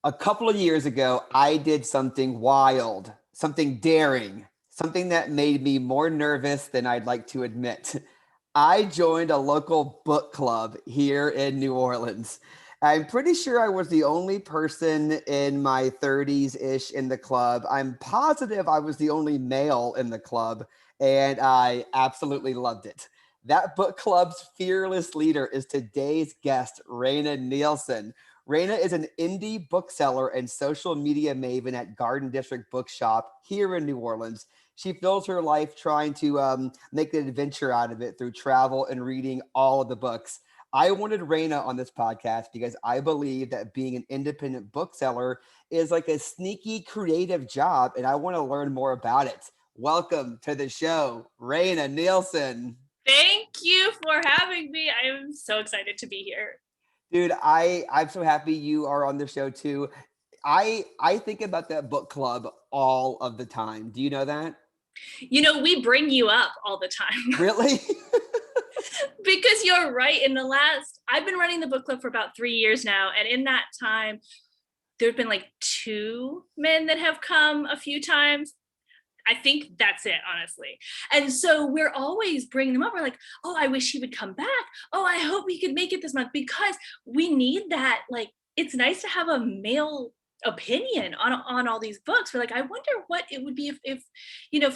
A couple of years ago, I did something wild, something daring, something that made me more nervous than I'd like to admit. I joined a local book club here in New Orleans. I'm pretty sure I was the only person in my 30s-ish in the club. I'm positive I was the only male in the club, and I absolutely loved it. That book club's fearless leader is today's guest, Rayna Nielsen. Rayna is an indie bookseller and social media maven at Garden District Bookshop here in New Orleans. She fills her life trying to make an adventure out of it through travel and reading all of the books. I wanted Rayna on this podcast because I believe that being an independent bookseller is like a sneaky creative job, and I want to learn more about it. Welcome to the show, Rayna Nielsen. Thank you for having me. I am so excited to be here. Dude, I'm so happy you are on the show too. I think about that book club all of the time. Do you know that? We bring you up all the time Really? because you're right. I've been running the book club for about 3 years now. And in that time, there've been like 2 men that have come a few times. I think that's it, honestly. And so we're always bringing them up. We're like, oh, I wish he would come back. Oh, I hope he could make it this month, because we need that. Like, it's nice to have a male opinion on all these books. We're like, I wonder what it would be if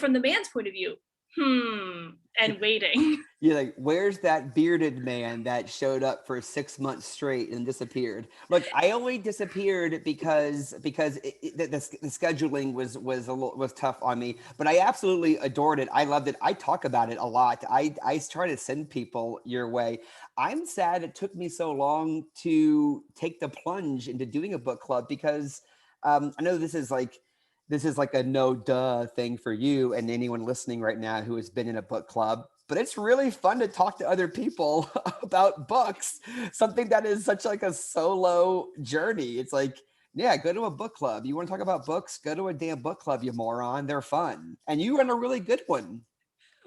from the man's point of view, and waiting. You're like, where's that bearded man that showed up for 6 months straight and disappeared? Look, I only disappeared because the scheduling was tough on me, but I absolutely adored it. I loved it. I talk about it a lot. I try to send people your way. I'm sad it took me so long to take the plunge into doing a book club because I know this is like a no duh thing for you and anyone listening right now who has been in a book club, but it's really fun to talk to other people about books, something that is such like a solo journey. It's like, yeah, go to a book club. You want to talk about books? Go to a damn book club, you moron. They're fun. And you run a really good one.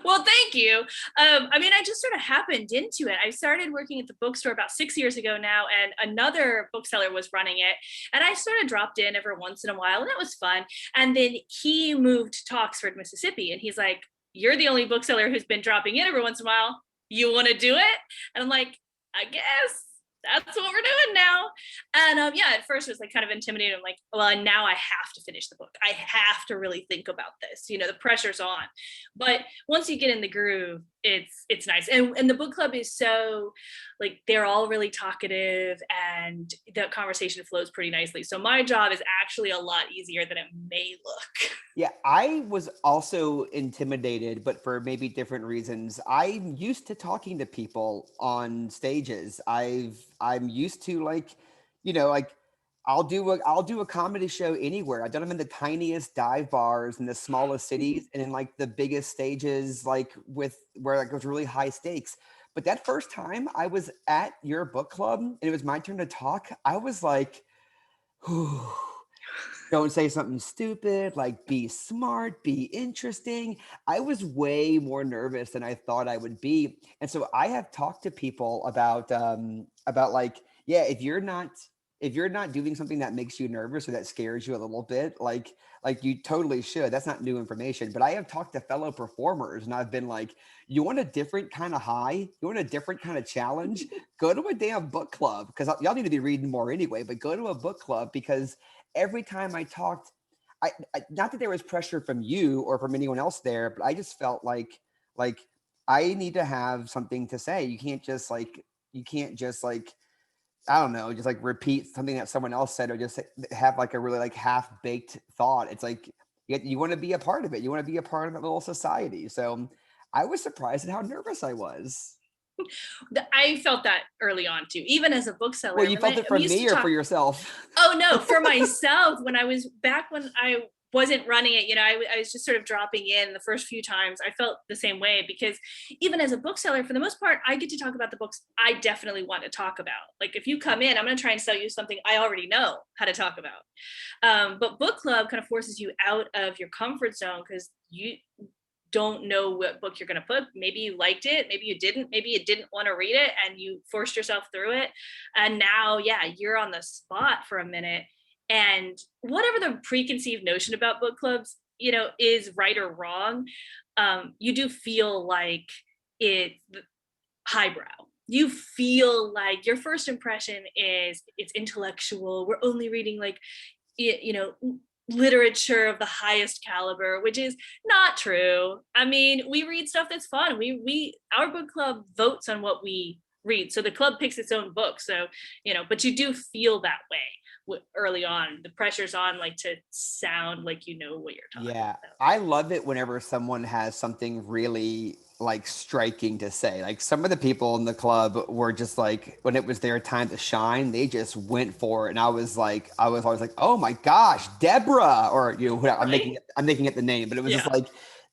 Well, thank you. I just sort of happened into it. I started working at the bookstore about 6 years ago now, and another bookseller was running it. And I sort of dropped in every once in a while, and that was fun. And then he moved to Oxford, Mississippi, and he's like, "You're the only bookseller who's been dropping in every once in a while. You want to do it?" And I'm like, "I guess that's what we're doing now." And at first it was like kind of intimidating. I'm like, well, now I have to finish the book. I have to really think about this. The pressure's on. But once you get in the groove, it's nice. And the book club is so, like, they're all really talkative, and the conversation flows pretty nicely. So my job is actually a lot easier than it may look. Yeah, I was also intimidated, but for maybe different reasons. I'm used to talking to people on stages. I'm used to like I'll do a comedy show anywhere. I've done them in the tiniest dive bars in the smallest cities and in like the biggest stages, like with where like it was really high stakes. But that first time I was at your book club and it was my turn to talk, I was like, whew. Don't say something stupid, like be smart, be interesting. I was way more nervous than I thought I would be. And so I have talked to people about like, yeah, if you're not doing something that makes you nervous or that scares you a little bit, like you totally should. That's not new information. But I have talked to fellow performers and I've been like, you want a different kind of high? You want a different kind of challenge? Go to a damn book club because y'all need to be reading more anyway, but go to a book club because every time I talked, not that there was pressure from you or from anyone else there, but I just felt like I need to have something to say. You can't just like I don't know, just like repeat something that someone else said or just have like a really like half baked thought. It's like you want to be a part of it. You want to be a part of that little society. So I was surprised at how nervous I was. I felt that early on too, even as a Well, bookseller. you When felt it we from used to me or for talk. yourself? Oh no, for myself, when I wasn't running it, I was just sort of dropping in the first few times. I felt the same way because even as a bookseller, for the most part, I get to talk about the books I definitely want to talk about. Like if you come in, I'm going to try and sell you something I already know how to talk about. But book club kind of forces you out of your comfort zone because you don't know what book you're going to put. Maybe you liked it, maybe you didn't want to read it and you forced yourself through it. And now, yeah, you're on the spot for a minute And whatever the preconceived notion about book clubs, is right or wrong, you do feel like it's highbrow. You feel like your first impression is it's intellectual. We're only reading like, you know, literature of the highest caliber, which is not true. I mean, we read stuff that's fun. Our book club votes on what we read. So the club picks its own book. So, but you do feel that way early on. The pressure's on, like, to sound like you know what you're talking Yeah, about. I love it whenever someone has something really like striking to say. Like some of the people in the club were just like, when it was their time to shine, they just went for it. And I was always like, oh my gosh, Deborah, or whatever. Right? I'm making it the name, but it was just Yeah. like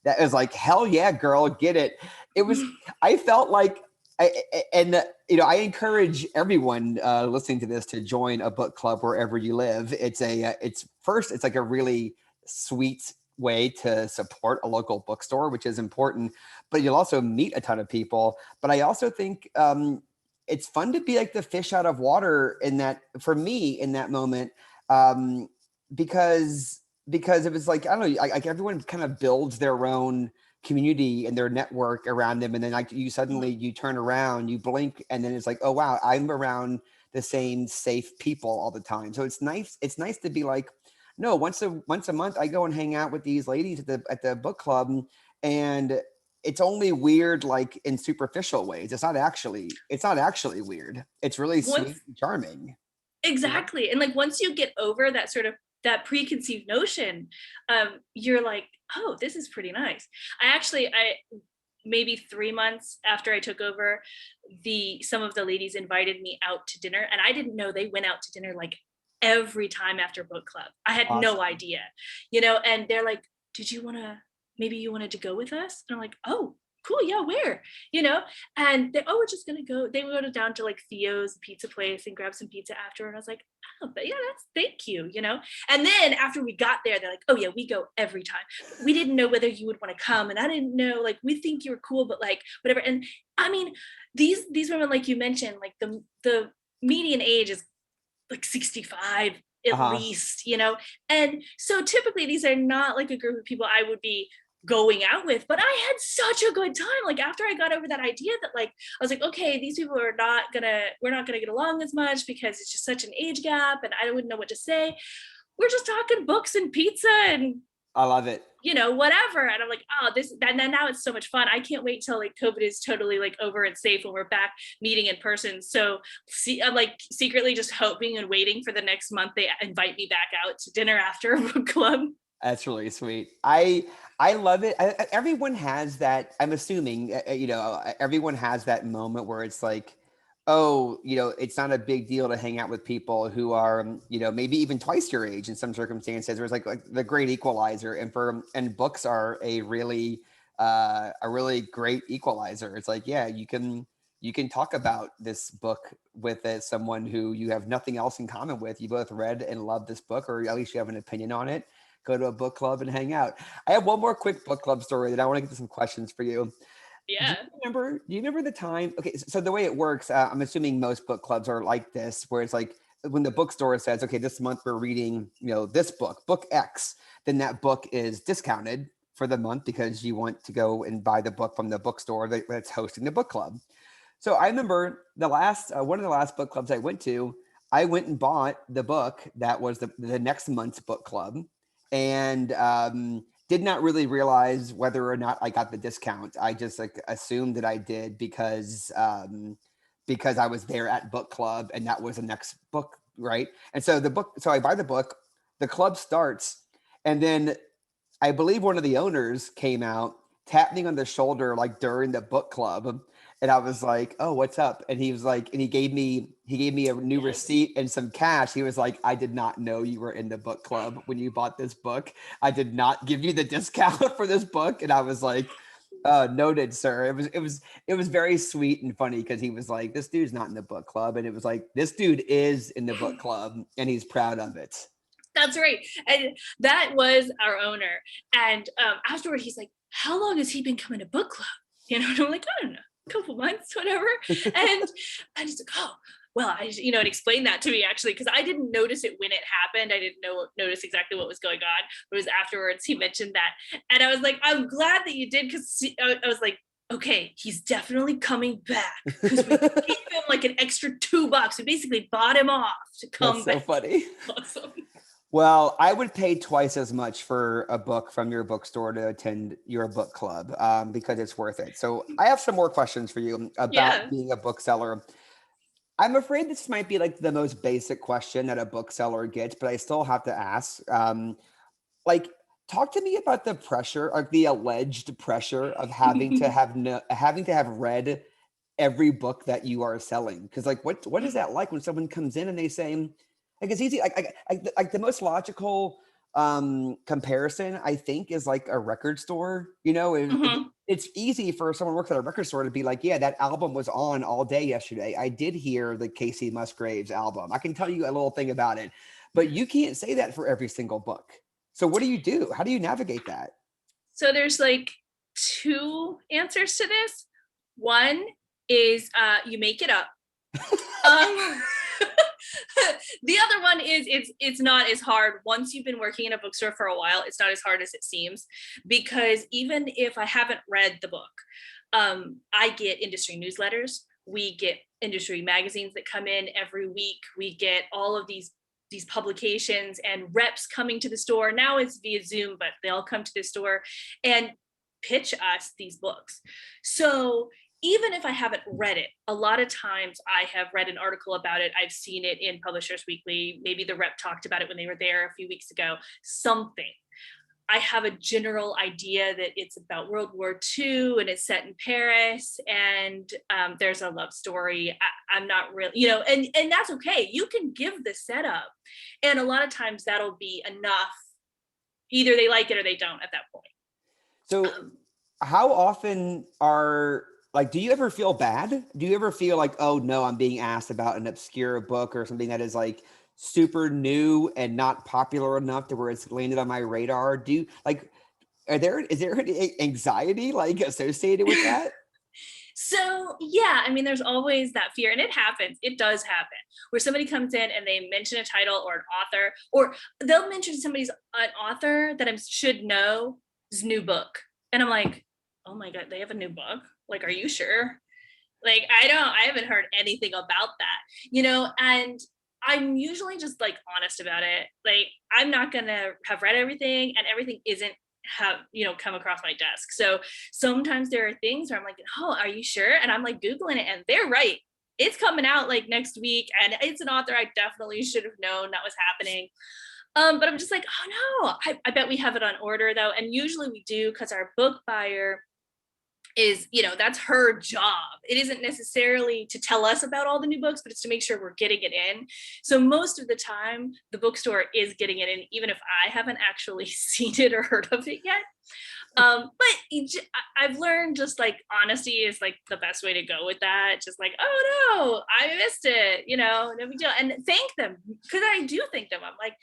that. It was like, hell yeah, girl, get it. It was. I felt like, I encourage everyone listening to this to join a book club wherever you live. It's like a really sweet way to support a local bookstore, which is important, but you'll also meet a ton of people. But I also think it's fun to be like the fish out of water for me in that moment, um, because it was like, I don't know, like everyone kind of builds their own community and their network around them. And then like you turn around, you blink, and then it's like, oh wow, I'm around the same safe people all the time. So it's nice. It's nice to be like, no, once a month I go and hang out with these ladies at the book club, and it's only weird like in superficial ways. It's not actually weird. It's really sweet Once and charming. Exactly. And like once you get over that sort of that preconceived notion, you're like, oh, this is pretty nice. I maybe 3 months after I took over, some of the ladies invited me out to dinner, and I didn't know they went out to dinner like every time after book club. I had no Awesome. idea, and they're like, did you want to, maybe you wanted to go with us? And I'm like, oh, cool, yeah, where? And they, oh, we're just gonna go. They would go down to like Theo's pizza place and grab some pizza after. And I was like, oh, but yeah, that's, thank you. And then after we got there, they're like, oh yeah, we go every time. We didn't know whether you would want to come, and I didn't know, like, we think you're cool, but like whatever. And I mean, these women, like you mentioned, like the median age is like 65 at Uh-huh. least. And so typically these are not like a group of people I would be going out with, but I had such a good time. Like after I got over that idea that, like, I was like, okay, these people we're not gonna get along as much because it's just such an age gap and I wouldn't know what to say. We're just talking books and pizza and I love it. whatever. And I'm like, oh, and then now it's so much fun. I can't wait till like COVID is totally like over and safe when we're back meeting in person. So I'm like secretly just hoping and waiting for the next month they invite me back out to dinner after a book club. That's really sweet. I love it. Everyone has that. I'm assuming everyone has that moment where it's like, oh, it's not a big deal to hang out with people who are, maybe even twice your age in some circumstances. Where it's like the great equalizer, and books are a really great equalizer. It's like, yeah, you can talk about this book with someone who you have nothing else in common with. You both read and love this book, or at least you have an opinion on it. Go to a book club and hang out. I have one more quick book club story that I want to get to some questions for you. Do Yeah. you remember the time? Okay, so the way it works, I'm assuming most book clubs are like this, where it's like when the bookstore says, okay, this month we're reading, this book X, then that book is discounted for the month because you want to go and buy the book from the bookstore that's hosting the book club. So I remember one of the last book clubs I went to, I went and bought the book that was the next month's book club, and did not really realize whether or not I got the discount. I just like assumed that I did because I was there at book club and that was the next book, right? And so so I buy the book, the club starts, and then I believe one of the owners came out, tapped me on the shoulder like during the book club, and I was like, "Oh, what's up?" And he was like, and he gave me a new Yes. receipt and some cash. He was like, "I did not know you were in the book club when you bought this book. I did not give you the discount for this book." And I was like, "Noted, sir." It was very sweet and funny because he was like, "This dude's not in the book club," and it was like, "This dude is in the book club and he's proud of it." That's right. And that was our owner. And afterward, he's like, how long has he been coming to book club? And I'm like, I don't know, a couple months, whatever. And he's like, oh, well, and explain that to me actually, because I didn't notice it when it happened. I didn't notice exactly what was going on. It was afterwards he mentioned that. And I was like, I'm glad that you did, because I was like, okay, he's definitely coming back, because we gave him like an extra $2. We basically bought him off to come That's back. so funny. Awesome. Well, I would pay twice as much for a book from your bookstore to attend your book club, because it's worth it. So I have some more questions for you about being a bookseller. I'm afraid this might be like the most basic question that a bookseller gets, but I still have to ask. Like, talk to me about the pressure, like the alleged pressure of having to have read every book that you are selling. Because like, what is that like when someone comes in and they say, like, it's easy, like the most logical comparison I think is like a record store. It's easy for someone who works at a record store to be like, yeah, that album was on all day yesterday. I did hear the Casey Musgraves album. I can tell you a little thing about it, but you can't say that for every single book. So what do you do? How do you navigate that? So there's like two answers to this. One is you make it up. The other one is it's not as hard. Once you've been working in a bookstore for a while, it's not as hard as it seems, because even if I haven't read the book, I get industry newsletters. We get industry magazines that come in every week. We get all of these publications and reps coming to the store. Now it's via Zoom, but they all come to the store and pitch us these books. So even if I haven't read it, a lot of times I have read an article about it. I've seen it in Publishers Weekly. Maybe the rep talked about it when they were there a few weeks ago, something. I have a general idea that it's about World War II and it's set in Paris, and there's a love story. I'm not really, and that's okay. You can give the setup, and a lot of times that'll be enough. Either they like it or they don't at that point. So how often do you ever feel bad? Do you ever feel like, oh no, I'm being asked about an obscure book or something that is like super new and not popular enough to where it's landed on my radar? Is there any anxiety like associated with that? So yeah, I mean, there's always that fear, and it happens. It does happen where somebody comes in and they mention a title or an author, or they'll mention an author that I should know his new book, and I'm like, oh my god, they have a new book. Like, are you sure? Like, I haven't heard anything about that, and I'm usually just like honest about it. Like, I'm not gonna have read everything, and everything isn't come across my desk. So sometimes there are things where I'm like, oh, are you sure? And I'm like Googling it, and they're right. It's coming out like next week, and it's an author I definitely should have known that was happening. But I'm just like, oh no, I bet we have it on order though. And usually we do, because our book buyer is, that's her job. It isn't necessarily to tell us about all the new books, but it's to make sure we're getting it in. So most of the time the bookstore is getting it in, even if I haven't actually seen it or heard of it yet. But I've learned just like honesty is like the best way to go with that. Just like, oh no, I missed it, no big deal. And thank them, because I do thank them. I'm like,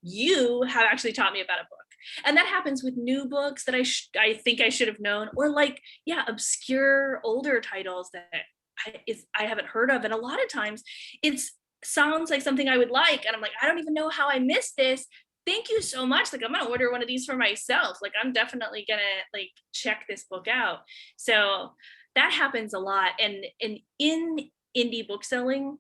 you have actually taught me about a book. And that happens with new books that I think I should have known, or like, obscure older titles that I haven't heard of. And a lot of times it sounds like something I would like. And I'm like, I don't even know how I missed this. Thank you so much. Like, I'm going to order one of these for myself. Like, I'm definitely going to like check this book out. So that happens a lot. And in indie bookselling,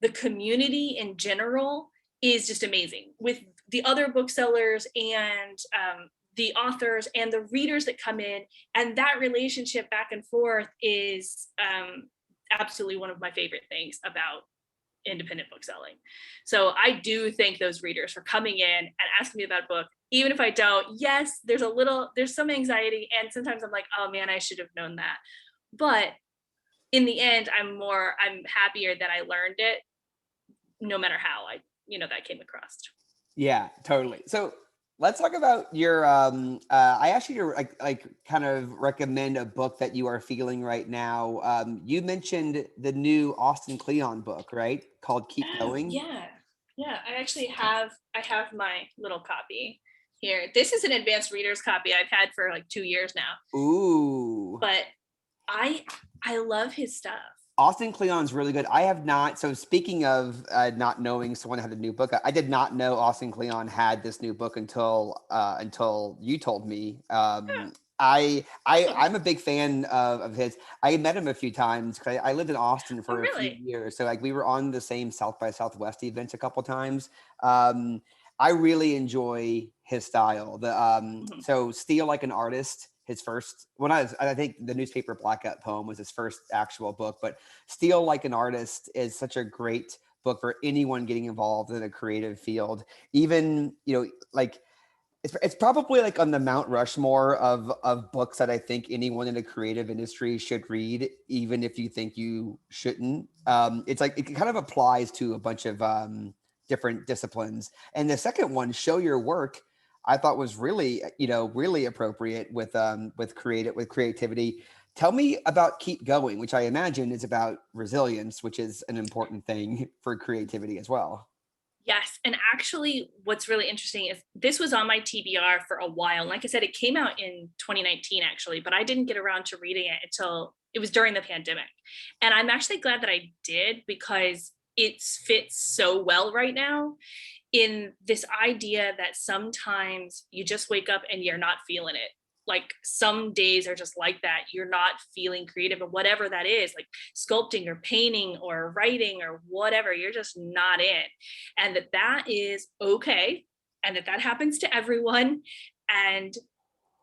the community in general is just amazing, with the other booksellers and the authors and the readers that come in. And that relationship back and forth is absolutely one of my favorite things about independent bookselling. So I do thank those readers for coming in and asking me about a book. Even if I don't, yes, there's some anxiety. And sometimes I'm like, oh man, I should have known that. But in the end, I'm happier that I learned it, no matter how that came across. Yeah, totally. So let's talk about your I asked you to like kind of recommend a book that you are feeling right now. You mentioned the new Austin Kleon book, right? Called Keep Going. Yeah. I actually have my little copy here. This is an advanced reader's copy I've had for like 2 years now. Ooh. But I love his stuff. Austin Kleon's really good. I have not. So speaking of not knowing someone had a new book, I did not know Austin Kleon had this new book until you told me. I'm a big fan of his. I met him a few times because I lived in Austin Oh, for a few really? years. So like we were on the same South by Southwest events a couple times. Um, I really enjoy his style. Mhm. So Steal Like an Artist, his first I think the newspaper blackout poem was his first actual book, but Steal Like an Artist is such a great book for anyone getting involved in a creative field. Even, like it's probably like on the Mount Rushmore of books that I think anyone in the creative industry should read, even if you think you shouldn't. It's like it kind of applies to a bunch of different disciplines. And the second one, Show Your Work, I thought was really, really appropriate with creativity. Tell me about Keep Going, which I imagine is about resilience, which is an important thing for creativity as well. Yes. And actually, what's really interesting is this was on my TBR for a while. Like I said, it came out in 2019, actually, but I didn't get around to reading it until it was during the pandemic. And I'm actually glad that I did because it fits so well right now in this idea that sometimes you just wake up and you're not feeling it. Like some days are just like that. You're not feeling creative or whatever that is, like sculpting or painting or writing or whatever. You're just not in. And that is okay. And that happens to everyone. And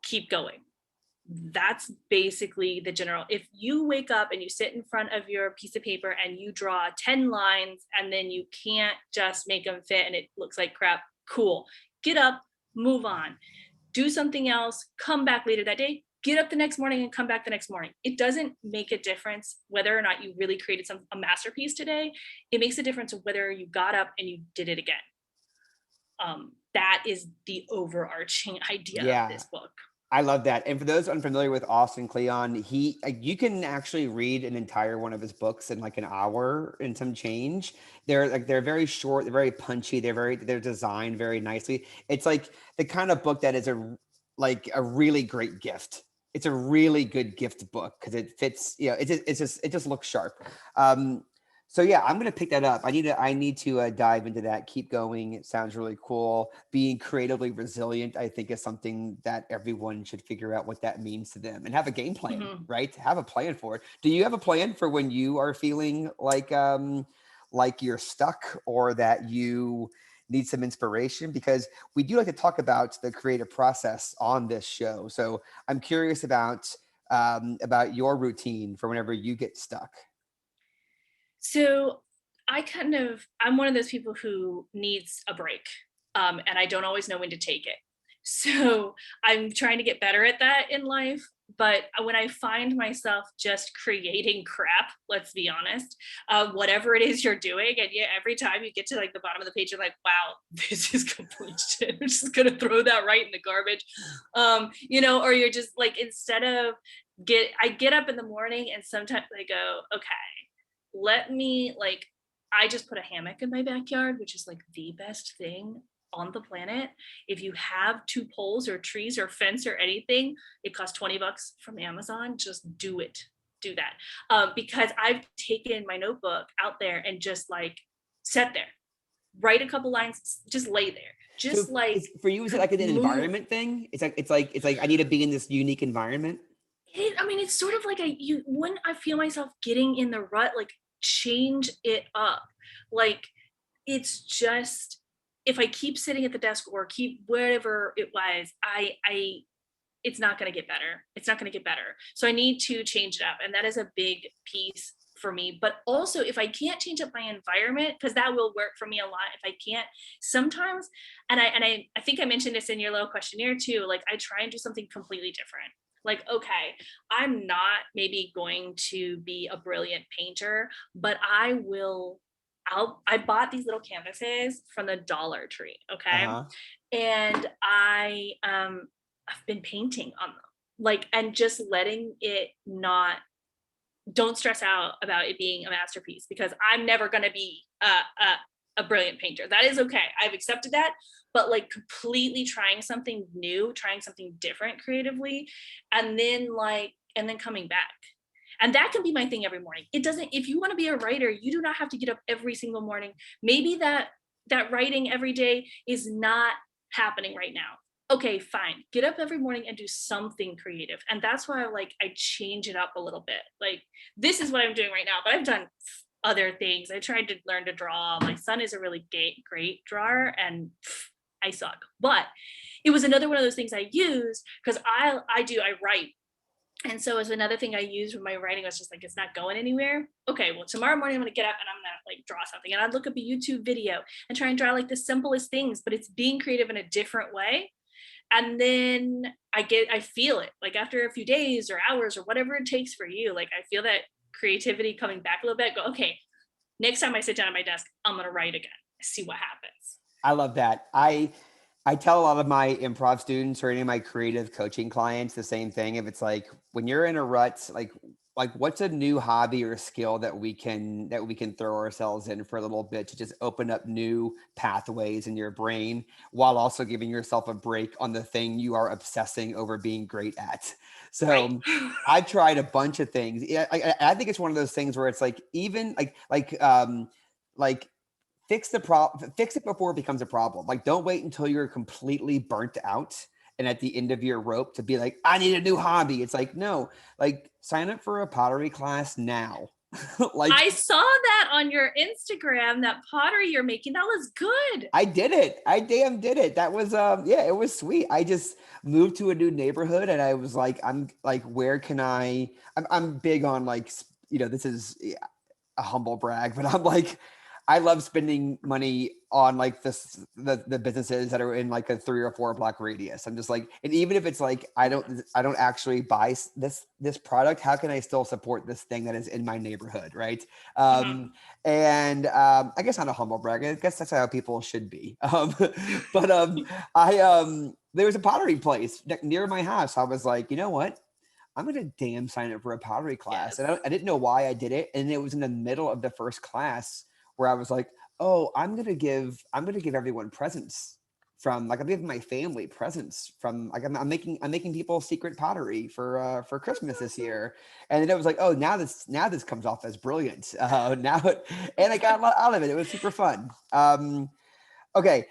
keep going. That's basically the general. If you wake up and you sit in front of your piece of paper and you draw 10 lines and then you can't just make them fit and it looks like crap, cool. Get up, move on, do something else, come back later that day, get up the next morning and come back the next morning. It doesn't make a difference whether or not you really created a masterpiece today. It makes a difference of whether you got up and you did it again. That is the overarching idea of Yeah. this book. I love that. And for those unfamiliar with Austin Kleon, you can actually read an entire one of his books in like an hour and some change. They're very short, they're very punchy, they're designed very nicely. It's like the kind of book that is a really great gift. It's a really good gift book because it fits, it just looks sharp. So yeah, I'm gonna pick that up. I need to dive into that. Keep going. It sounds really cool. Being creatively resilient, I think, is something that everyone should figure out what that means to them and have a game plan, Mhm. right? Have a plan for it. Do you have a plan for when you are feeling like you're stuck or that you need some inspiration? Because we do like to talk about the creative process on this show. So I'm curious about your routine for whenever you get stuck. So I'm one of those people who needs a break. And I don't always know when to take it. So I'm trying to get better at that in life. But when I find myself just creating crap, let's be honest, whatever it is you're doing, and yeah, every time you get to like the bottom of the page, you're like, wow, this is complete shit. I'm just gonna throw that right in the garbage. Or you're just like, instead of I get up in the morning and sometimes I go, okay, let me like I just put a hammock in my backyard, which is like the best thing on the planet. If you have two poles or trees or fence or anything, it costs $20 from Amazon. Just do it. Do that. Because I've taken my notebook out there and just like sat there, write a couple lines, just lay there, So just like for you, is it like an move. environment thing? It's like I need to be in this unique environment. I mean, it's sort of like when I feel myself getting in the rut, like change it up. Like it's just if I keep sitting at the desk or keep wherever it was, it's not going to get better. It's not going to get better. So I need to change it up, and that is a big piece for me. But also, if I can't change up my environment, because that will work for me a lot. If I can't, sometimes, and I think I mentioned this in your little questionnaire too. Like I try and do something completely different. Like, okay, I'm not maybe going to be a brilliant painter, but I bought these little canvases from the Dollar Tree, Uh okay? huh. And I've been painting on them. Like and just letting it not don't stress out about it being a masterpiece because I'm never going to be a brilliant painter. That is okay. I've accepted that, but like completely trying something new, trying something different creatively, and then coming back. And that can be my thing every morning. It doesn't, if you want to be a writer, you do not have to get up every single morning. Maybe that writing every day is not happening right now. Okay, fine. Get up every morning and do something creative. And that's why I change it up a little bit. Like, this is what I'm doing right now, but I've done other things. I tried to learn to draw. My son is a really great drawer, and I suck. But it was another one of those things I use because I write. And so it's another thing I used when my writing was just like, it's not going anywhere. Okay, well, tomorrow morning I'm gonna get up and I'm gonna draw something. And I'd look up a YouTube video and try and draw the simplest things, but it's being creative in a different way. And then I feel it after a few days or hours or whatever it takes for you. I feel that creativity coming back a little bit. Go, okay, next time I sit down at my desk, I'm gonna write again. See what happens. I love that. I tell a lot of my improv students or any of my creative coaching clients the same thing. If it's when you're in a rut, what's a new hobby or skill that we can throw ourselves in for a little bit to just open up new pathways in your brain while also giving yourself a break on the thing you are obsessing over being great at. So right. I've tried a bunch of things. I think it's one of those things where it's even fix it before it becomes a problem. Don't wait until you're completely burnt out and at the end of your rope to be I need a new hobby. It's no, sign up for a pottery class now. I saw that on your Instagram, that pottery you're making. That was good. I did it. I damn did it. That was, it was sweet. I just moved to a new neighborhood and I was where can I'm big on this is a humble brag, but I'm I love spending money on the businesses that are in a 3 or 4 block radius. I'm just and even if it's I don't actually buy this product, how can I still support this thing that is in my neighborhood, right? And I guess not a humble brag. I guess that's how people should be. But there was a pottery place near my house. I was you know what? I'm gonna damn sign up for a pottery class, yes. And I didn't know why I did it, and it was in the middle of the first class. Where I was oh, I'm gonna give everyone presents from I'm giving my family presents from I'm making people secret pottery for Christmas this year, and then it was oh, now this comes off as brilliant and I got a lot out of it. It was super fun. Okay,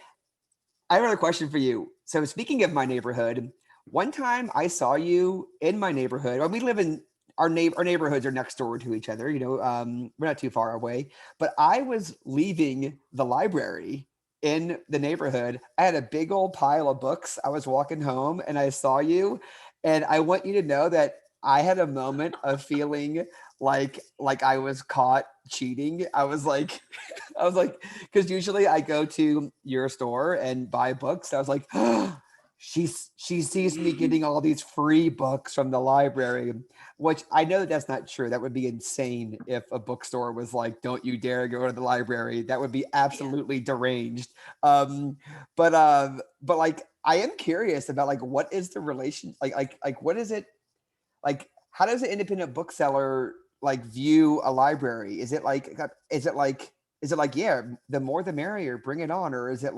I have another question for you. So speaking of my neighborhood, one time I saw you in my neighborhood. We live in our neighborhoods are next door to each other, we're not too far away, but I was leaving the library in the neighborhood. I had a big old pile of books. I was walking home and I saw you, and I want you to know that I had a moment of feeling like I was caught cheating. I was because usually I go to your store and buy books. I was oh, she sees me getting all these free books from the library, which I know that's not true. That would be insane if a bookstore was don't you dare go to the library. That would be absolutely deranged. But I am curious about what is the relation, what is it, how does an independent bookseller view a library? Is it yeah, the more the merrier, bring it on? Or is it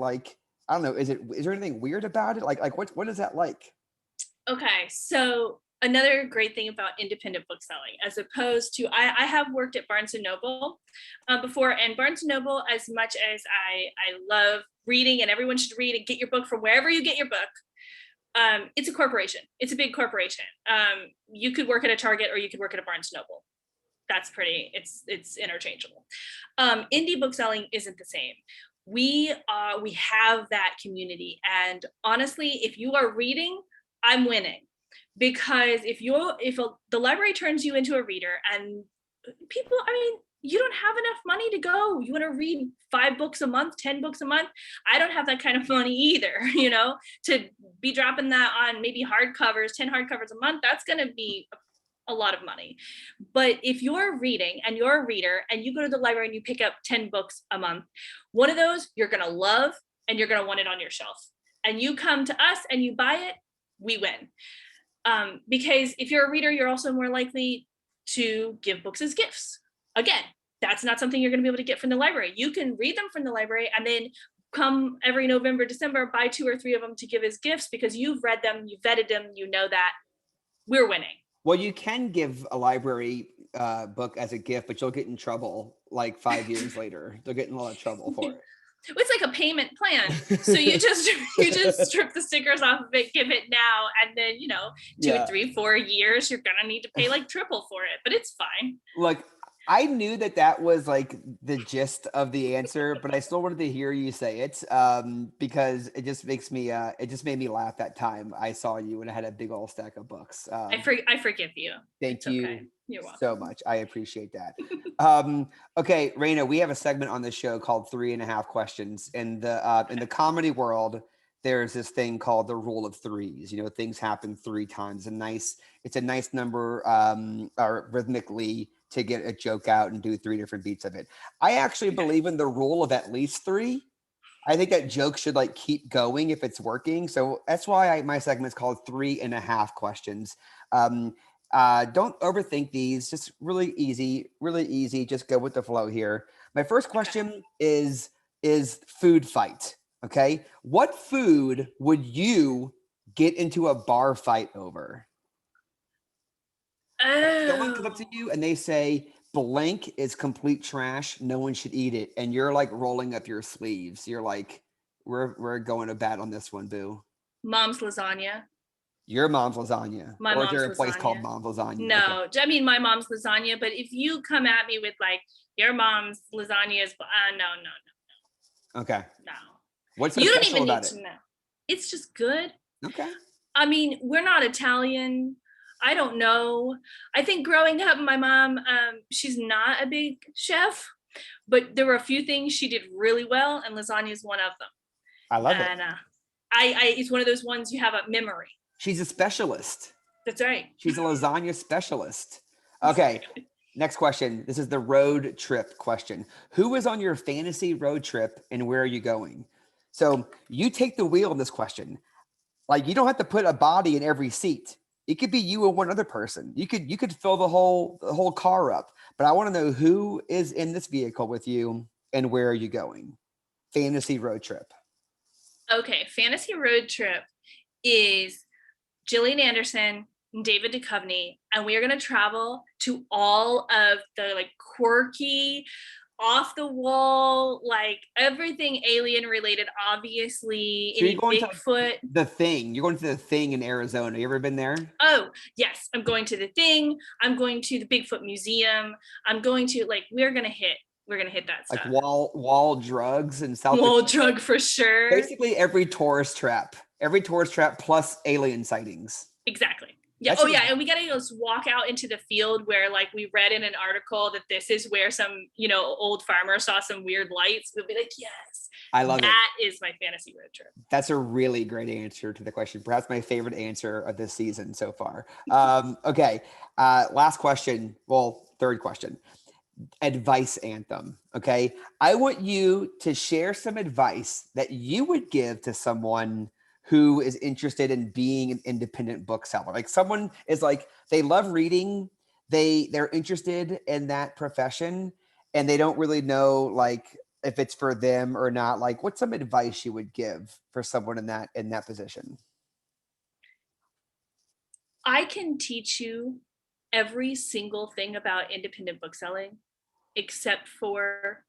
I don't know. Is there anything weird about it? What is that like? Okay, so another great thing about independent bookselling, as opposed to, I have worked at Barnes and Noble before, and Barnes and Noble, as much as I love reading and everyone should read and get your book from wherever you get your book, it's a corporation. It's a big corporation. You could work at a Target or you could work at a Barnes and Noble. That's it's interchangeable. Indie bookselling isn't the same. We have that community, and honestly, if you are reading, I'm winning, because if the library turns you into a reader, and people, you don't have enough money to go. You want to read 5 books a month, 10 books a month. I don't have that kind of money either, to be dropping that on maybe hardcovers, 10 hardcovers a month. That's going to be a lot of money. But if you're reading and you're a reader and you go to the library and you pick up 10 books a month, one of those you're going to love and you're going to want it on your shelf. And you come to us and you buy it, we win. Because if you're a reader, you're also more likely to give books as gifts. Again, that's not something you're going to be able to get from the library. You can read them from the library and then come every November, December, buy 2 or 3 of them to give as gifts because you've read them, you've vetted them, you know that. We're winning. Well, you can give a library book as a gift, but you'll get in trouble like 5 years later. They'll get in a lot of trouble for It's like a payment plan. it. So you just strip the stickers off of it, give it now, and then 2, 3, 4 years, you're gonna need to pay like triple for it, but it's fine. Look, I knew that was like the gist of the answer, but I still wanted to hear you say it because it just makes me it just made me laugh that time I saw you and I had a big old stack of books. I forgive you. Thank you okay. You're welcome. so much. I appreciate that. Okay, Rayna, we have a segment on the show called 3.5 Questions. In the comedy world, there's this thing called the rule of threes. Things happen 3 times. It's a nice number or rhythmically to get a joke out and do 3 different beats of it. I actually believe in the rule of at least 3. I think that joke should like keep going if it's working. So that's why my segment is called 3.5 Questions. Don't overthink these. Just really easy. Just go with the flow here. My first question is food fight. Okay. What food would you get into a bar fight over? Someone comes up to you and they say, blank is complete trash. No one should eat it. And you're like rolling up your sleeves. You're like, we're going to bat on this one, boo. Mom's lasagna. Your mom's lasagna. My or mom's is there a place lasagna. called Mom's Lasagna? No, Okay. I mean my mom's lasagna. But if you come at me with like your mom's lasagna is no. Okay. No. What's so you don't special even about need it? to know. It's just good. Okay. I mean, we're not Italian. I don't know. I think growing up, my mom, she's not a big chef, but there were a few things she did really well, and lasagna is one of them. I love and, it. It's one of those ones you have a memory. She's a specialist. That's right. She's a lasagna specialist. Okay. Next question. This is the road trip question. Who is on your fantasy road trip and where are you going? So you take the wheel in this question. Like you don't have to put a body in every seat. It could be you and one other person. You could fill the whole car up. But I want to know who is in this vehicle with you and where are you going? Fantasy road trip. Okay, fantasy road trip is Gillian Anderson and David Duchovny, and we are going to travel to all of the like quirky, off the wall, like everything alien related, obviously. So you're going Bigfoot. To the Thing. You're going to the Thing in Arizona. You ever been there? Oh, yes. I'm going to the Thing. I'm going to the Bigfoot Museum. I'm going to we're going to hit that stuff. Like wall drugs and South Wall drug for sure. Basically every tourist trap plus alien sightings. Exactly. Yeah. And we got to just walk out into the field where like we read in an article that this is where some, old farmer saw some weird lights. We'll be like, yes. I love it. That is my fantasy road trip. That's a really great answer to the question. Perhaps my favorite answer of this season so far. Okay. Last question. Well, third question. Advice anthem. Okay. I want you to share some advice that you would give to someone who is interested in being an independent bookseller. Like someone is like, they love reading. They're interested in that profession and they don't really know like if it's for them or not. Like what's some advice you would give for someone in that position? I can teach you every single thing about independent bookselling, except for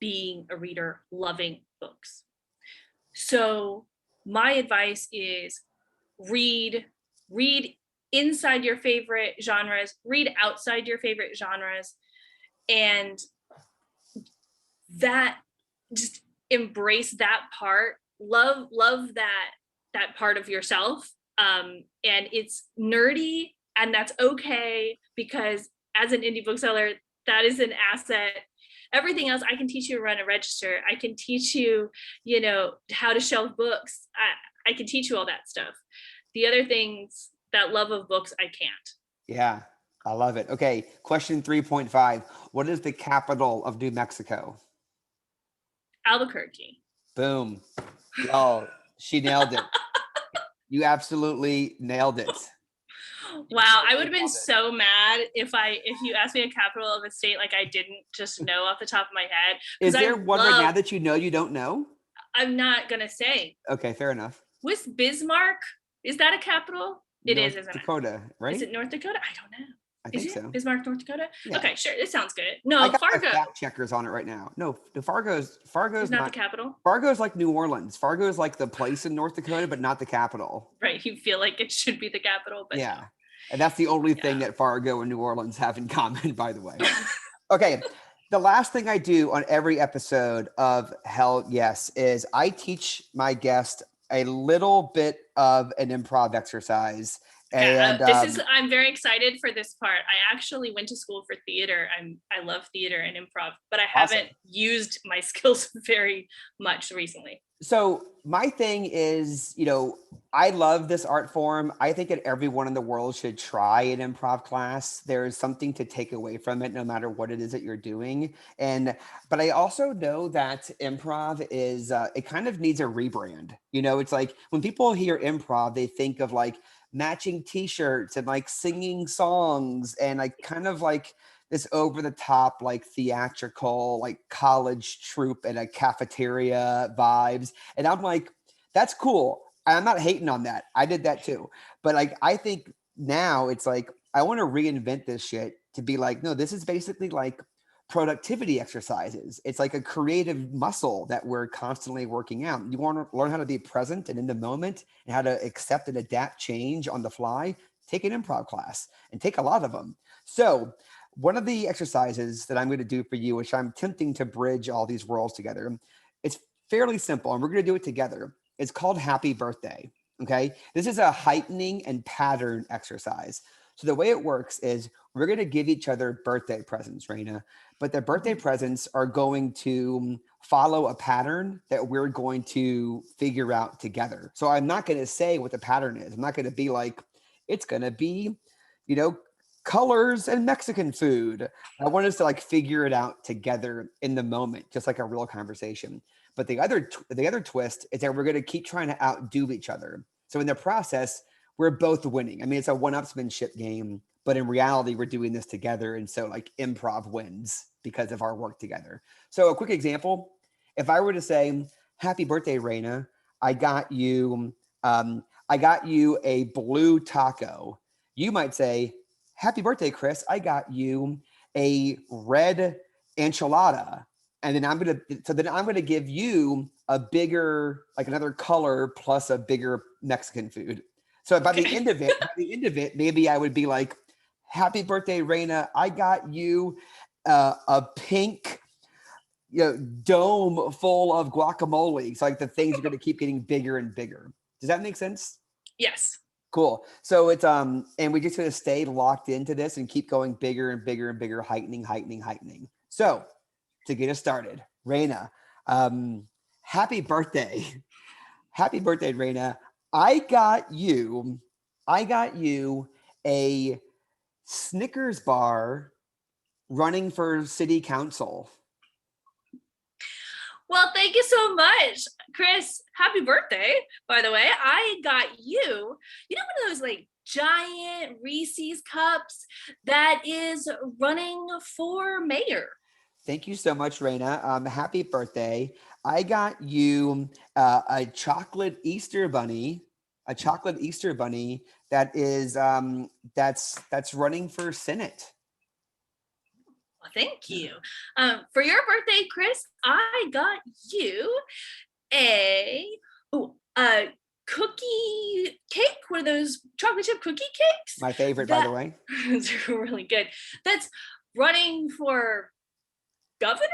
being a reader, loving books. So my advice is read inside your favorite genres, read outside your favorite genres, and that just embrace that part, love that part of yourself. And it's nerdy and that's okay, because as an indie bookseller, that is an asset. Everything else, I can teach you to run a register. I can teach you, how to shelf books. I can teach you all that stuff. The other things, that love of books, I can't. Yeah, I love it. Okay, question 3.5. What is the capital of New Mexico? Albuquerque. Boom. Oh, she nailed it. You absolutely nailed it. Wow, I would have been so mad if you asked me a capital of a state like I didn't just know off the top of my head. Is there one right now that you don't know? I'm not gonna say. Okay, fair enough. Was Bismarck? Is that a capital? It is, isn't it? North Dakota, right? Is it North Dakota? I don't know. I Is think it so. Bismarck, North Dakota? Yeah. Okay, sure. This sounds good. I No, got the Fargo fact checkers on it right now. No, the Fargo's is not the not. capital. Fargo's like New Orleans. Fargo's like the place in North Dakota, but not the capital. Right. You feel like it should be the capital, but Yeah. And that's the only thing Yeah. that Fargo and New Orleans have in common, by the way. Okay. The last thing I do on every episode of Hell Yes is I teach my guest a little bit of an improv exercise. Okay, And I'm very excited for this part. I actually went to school for theater. I love theater and improv, but I Awesome. haven't used my skills very much recently. So my thing is, I love this art form. I think that everyone in the world should try an improv class. There's something to take away from it, no matter what it is that you're doing. But I also know that improv is, it kind of needs a rebrand. It's like when people hear improv, they think of like matching t-shirts and like singing songs and like kind of like this over the top, like theatrical, like college troupe in a cafeteria vibes. And I'm like, that's cool. I'm not hating on that. I did that too. But like, I think now it's like, I want to reinvent this shit to be like, no, this is basically like productivity exercises. It's like a creative muscle that we're constantly working out. You want to learn how to be present and in the moment and how to accept and adapt change on the fly. Take an improv class and take a lot of them. So one of the exercises that I'm going to do for you, which I'm attempting to bridge all these worlds together, it's fairly simple and we're going to do it together. It's called Happy Birthday. Okay. This is a heightening and pattern exercise. So the way it works is we're going to give each other birthday presents, Rayna, but the birthday presents are going to follow a pattern that we're going to figure out together. So I'm not going to say what the pattern is. I'm not going to be like, it's going to be, colors and Mexican food. I want us to like figure it out together in the moment, just like a real conversation. But the other twist is that we're going to keep trying to outdo each other. So in the process, we're both winning. I mean, it's a one-upsmanship game, but in reality, we're doing this together. And so like improv wins because of our work together. So a quick example, if I were to say, happy birthday, Rayna, I got you a blue taco. You might say, happy birthday, Chris, I got you a red enchilada. And then I'm going to give you a bigger, like another color plus a bigger Mexican food. So by the end of it, maybe I would be like, happy birthday, Rayna, I got you a pink dome full of guacamole. It's like the things are going to keep getting bigger and bigger. Does that make sense? Yes. Cool. So it's and we just going to stay locked into this and keep going bigger and bigger and bigger, heightening. So to get us started, Rayna, happy birthday. Happy birthday, Rayna. I got you a Snickers bar running for city council. Well, thank you so much, Chris. Happy birthday, by the way. I got you, one of those like giant Reese's cups that is running for mayor. Thank you so much, Rayna. Happy birthday. I got you a chocolate Easter bunny, that is that's running for Senate. Well, thank you. For your birthday, Chris, I got you a cookie cake, one of those chocolate chip cookie cakes. My favorite, by the way. It's really good. That's running for governor?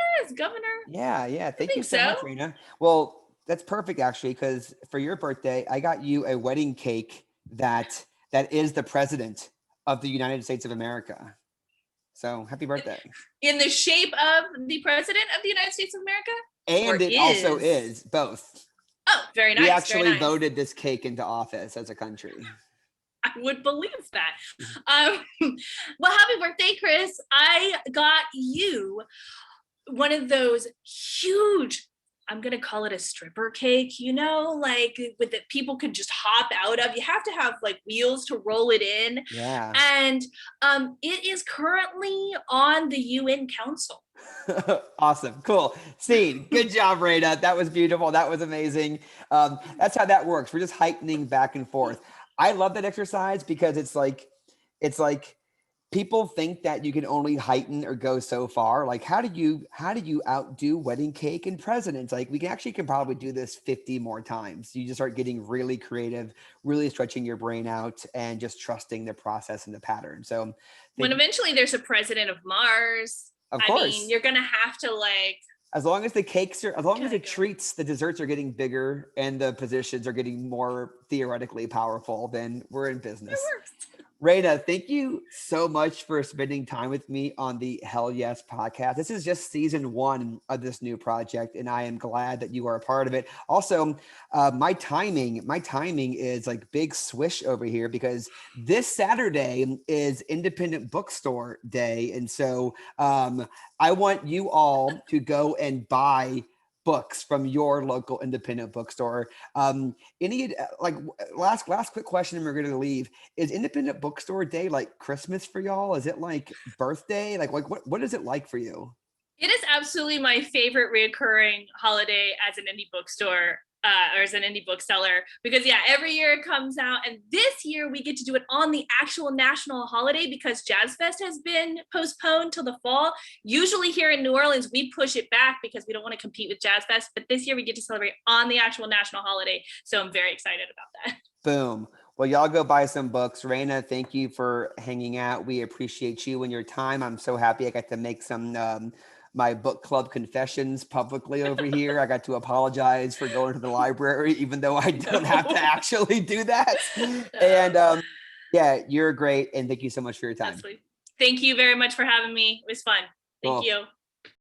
Yeah. Thank you so much, Rayna. Well, that's perfect, actually, because for your birthday, I got you a wedding cake that is the president of the United States of America. So happy birthday. In the shape of the president of the United States of America? And it also is both. Oh, very nice. We actually voted this cake into office as a country. I would believe that. Well, happy birthday, Chris. I got you one of those huge, I'm going to call it a stripper cake, like with that people could just hop out of. You have to have like wheels to roll it in. Yeah. And it is currently on the UN Council. Awesome. Cool. Scene. Good job, Rayna. That was beautiful. That was amazing. That's how that works. We're just heightening back and forth. I love that exercise because it's like people think that you can only heighten or go so far. Like, how do you outdo wedding cake and presidents? Like, we can probably do this 50 more times. You just start getting really creative, really stretching your brain out, and just trusting the process and the pattern. So when eventually there's a president of Mars, of I course, mean, you're gonna have to like, as long as the cakes are, as long as the go. treats, the desserts are getting bigger and the positions are getting more theoretically powerful, then we're in business. It works. Rayna, thank you so much for spending time with me on the Hell Yes podcast. This is just season 1 of this new project, and I am glad that you are a part of it. Also, my timing is like big swish over here because this Saturday is Independent Bookstore Day, and so I want you all to go and buy books from your local independent bookstore. Any like last quick question, and we're going to leave. Is Independent Bookstore Day like Christmas for y'all? Is it like birthday? Like what is it like for you? It is absolutely my favorite reoccurring holiday as an indie bookstore, or as an indie bookseller, because every year it comes out, and this year we get to do it on the actual national holiday because Jazz Fest has been postponed till the fall. Usually here in New Orleans, we push it back because we don't want to compete with Jazz Fest, but this year we get to celebrate on the actual national holiday. So I'm very excited about that. Boom. Well, y'all go buy some books. Rayna, thank you for hanging out. We appreciate you and your time. I'm so happy I got to make some my book club confessions publicly over here. I got to apologize for going to the library, even though I don't have to actually do that. And you're great. And thank you so much for your time. Thank you very much for having me. It was fun. Thank you.